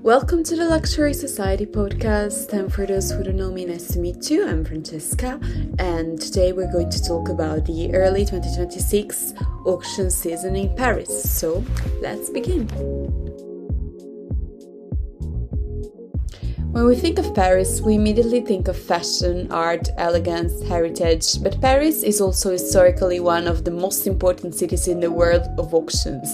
Welcome to the Luxury Society podcast, and for those who don't know me, nice to meet you. I'm Francesca, and today we're going to talk about the early 2026 auction season in Paris. So, let's begin. When we think of Paris, we immediately think of fashion, art, elegance, heritage, but Paris is also historically one of the most important cities in the world of auctions.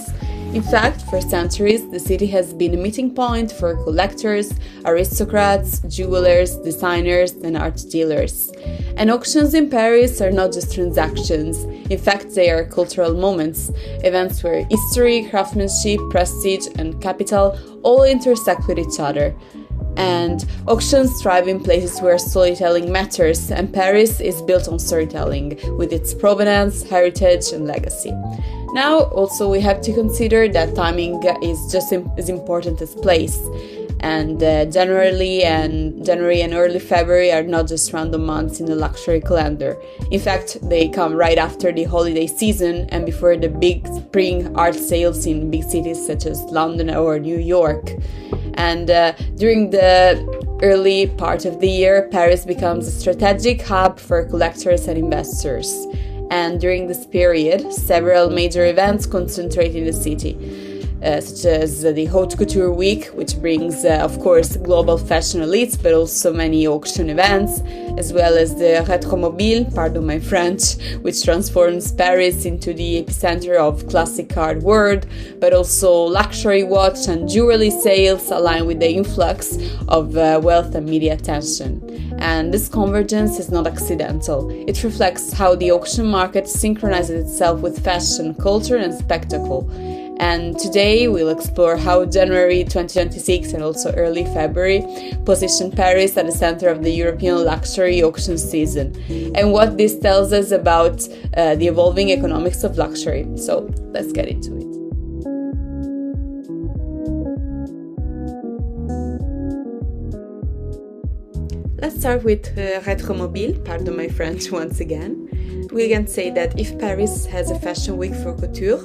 In fact, for centuries, the city has been a meeting point for collectors, aristocrats, jewelers, designers, and art dealers. And auctions in Paris are not just transactions. In fact, they are cultural moments, events where history, craftsmanship, prestige, and capital all intersect with each other. And auctions thrive in places where storytelling matters, and Paris is built on storytelling, with its provenance, heritage, and legacy. Now, also, we have to consider that timing is just as important as place. And January and early February are not just random months in the luxury calendar. In fact, they come right after the holiday season and before the big spring art sales in big cities such as London or New York. And during the early part of the year, Paris becomes a strategic hub for collectors and investors. And during this period, several major events concentrate in the city, such as the Haute Couture Week, which brings, of course, global fashion elites, but also many auction events, as well as the Retromobile, pardon my French, which transforms Paris into the epicenter of classic car world, but also luxury watch and jewelry sales align with the influx of wealth and media attention. And this convergence is not accidental. It reflects how the auction market synchronizes itself with fashion, culture, and spectacle. And today we'll explore how January 2026 and also early February position Paris at the center of the European luxury auction season, and what this tells us about the evolving economics of luxury. So let's get into it. Let's start with Retromobile, pardon my French once again. We can say that if Paris has a fashion week for couture,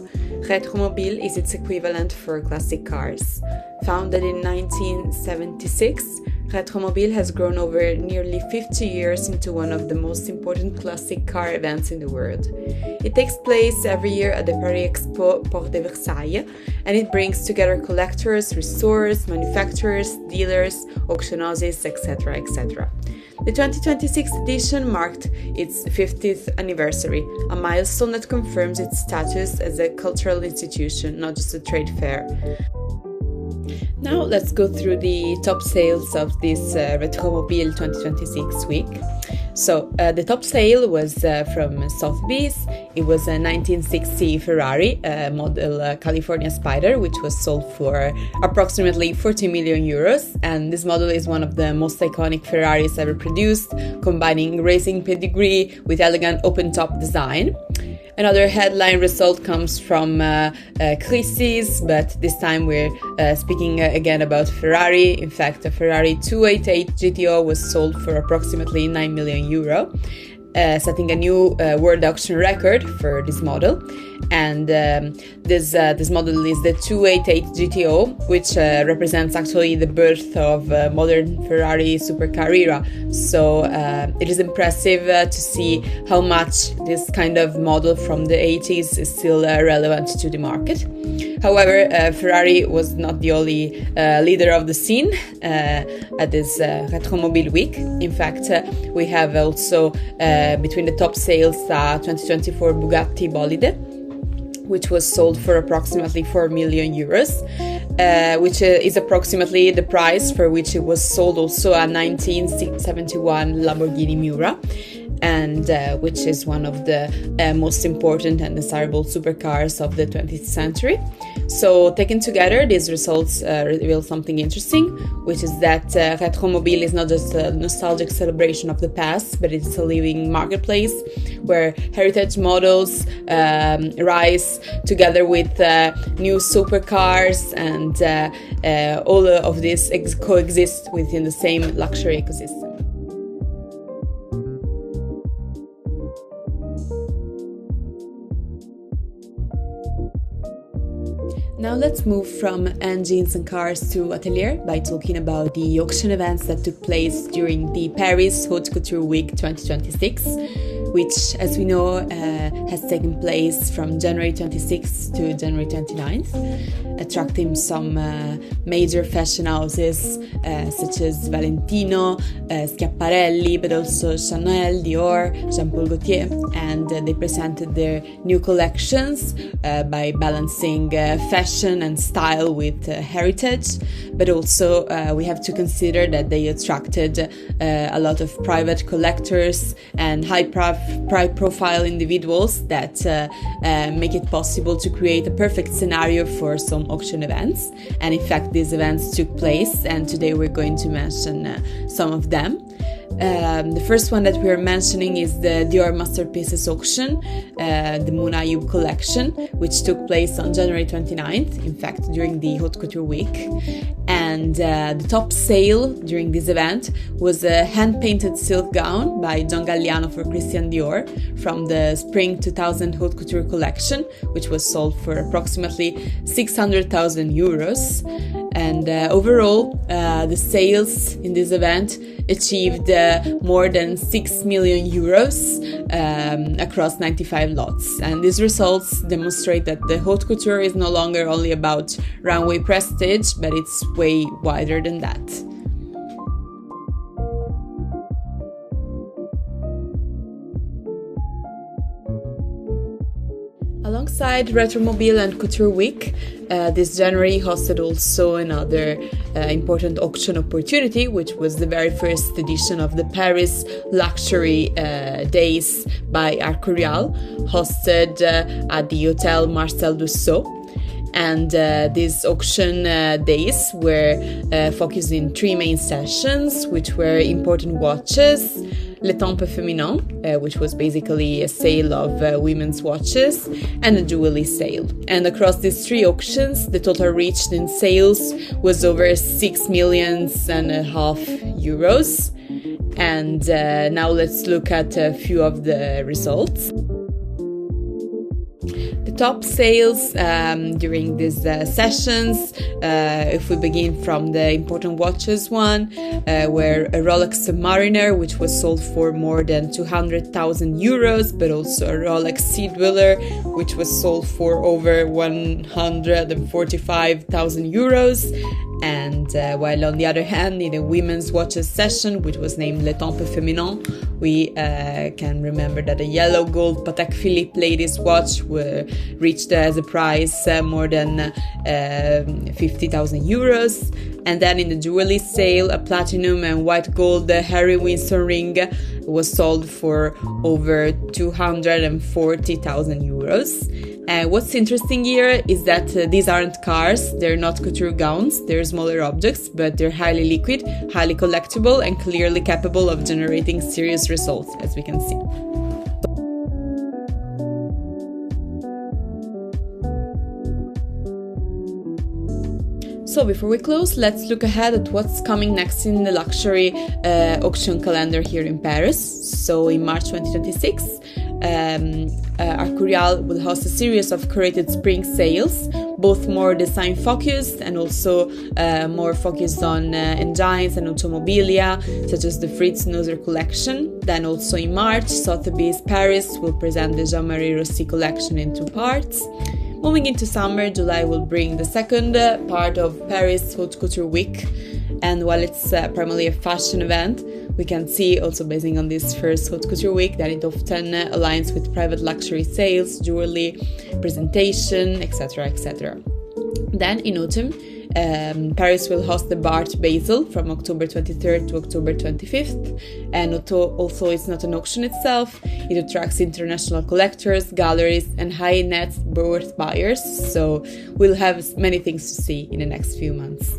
Retromobile is its equivalent for classic cars. Founded in 1976, Retromobile has grown over nearly 50 years into one of the most important classic car events in the world. It takes place every year at the Paris Expo Porte de Versailles, and it brings together collectors, restorers, manufacturers, dealers, auction houses, etc., etc. The 2026 edition marked its 50th anniversary, a milestone that confirms its status as a cultural institution, not just a trade fair. Now let's go through the top sales of this Retromobile 2026 week. So the top sale was from Sotheby's. It was a 1960 Ferrari model California Spider, which was sold for approximately 40 million euros. And this model is one of the most iconic Ferraris ever produced, combining racing pedigree with elegant open-top design. Another headline result comes from Christie's, but this time we're speaking again about Ferrari. In fact, a Ferrari 288 GTO was sold for approximately 9 million euro, setting a new world auction record for this model. And this model is the 288 GTO, which represents actually the birth of modern Ferrari supercar era. So it is impressive to see how much this kind of model from the 80s is still relevant to the market. However, Ferrari was not the only leader of the scene at this Retromobile week. In fact, we have also between the top sales 2024 Bugatti Bolide, which was sold for approximately 4 million euros, which is approximately the price for which it was sold also a 1971 Lamborghini Miura, and which is one of the most important and desirable supercars of the 20th century. So taken together, these results reveal something interesting, which is that Retromobile is not just a nostalgic celebration of the past, but it's a living marketplace where heritage models rise together with new supercars, and all of this coexist within the same luxury ecosystem. Now let's move from engines and cars to Atelier by talking about the auction events that took place during the Paris Haute Couture Week 2026, which, as we know, has taken place from January 26th to January 29th, attracting some major fashion houses such as Valentino, Schiaparelli, but also Chanel, Dior, Jean Paul Gaultier, and they presented their new collections by balancing fashion and style with heritage, but also we have to consider that they attracted a lot of private collectors and high-profile individuals that make it possible to create a perfect scenario for some auction events. And in fact, these events took place, and today we're going to mention some of them. The first one that we are mentioning is the Dior Masterpieces auction, the Moon Ayoub collection, which took place on January 29th, in fact, during the Haute Couture Week. And the top sale during this event was a hand-painted silk gown by John Galliano for Christian Dior from the Spring 2000 Haute Couture collection, which was sold for approximately 600,000 euros. And overall, the sales in this event achieved more than 6 million euros across 95 lots. And these results demonstrate that the haute couture is no longer only about runway prestige, but it's way wider than that. Alongside Retromobile and Couture Week, this January hosted also another important auction opportunity, which was the very first edition of the Paris Luxury Days by Arcurial, hosted at the Hotel Marcel Dussault. And these auction days were focused in three main sessions, which were important watches, Le Temple Féminin, which was basically a sale of women's watches, and a jewelry sale. And across these three auctions, the total reached in sales was over 6.5 million euros. And now let's look at a few of the results. The top sales during these sessions, if we begin from the important watches one, were a Rolex Submariner, which was sold for more than 200,000 euros, but also a Rolex Sea Dweller, which was sold for over 145,000 euros. And while on the other hand, in a women's watches session, which was named Le Temple Féminin, we can remember that a yellow gold Patek Philippe ladies watch reached as a price more than 50,000 euros. And then in the jewelry sale, a platinum and white gold Harry Winston ring was sold for over 240,000 euros. What's interesting here is that these aren't cars, they're not couture gowns, they're smaller objects, but they're highly liquid, highly collectible, and clearly capable of generating serious results, as we can see. So before we close, let's look ahead at what's coming next in the luxury auction calendar here in Paris. So in March 2026, Arcurial will host a series of curated spring sales, both more design focused and also more focused on engines and automobilia, such as the Fritz Neuser collection. Then also in March, Sotheby's Paris will present the Jean-Marie Rossi collection in two parts. Moving into summer, July will bring the second part of Paris Haute Couture Week, and while it's primarily a fashion event, we can see, also basing on this first Haute Couture Week, that it often aligns with private luxury sales, jewelry, presentation, etc., etc. Then in autumn, Paris will host the Art Basel from October 23rd to October 25th, and although it's not an auction itself, it attracts international collectors, galleries, and high net worth buyers, so we'll have many things to see in the next few months.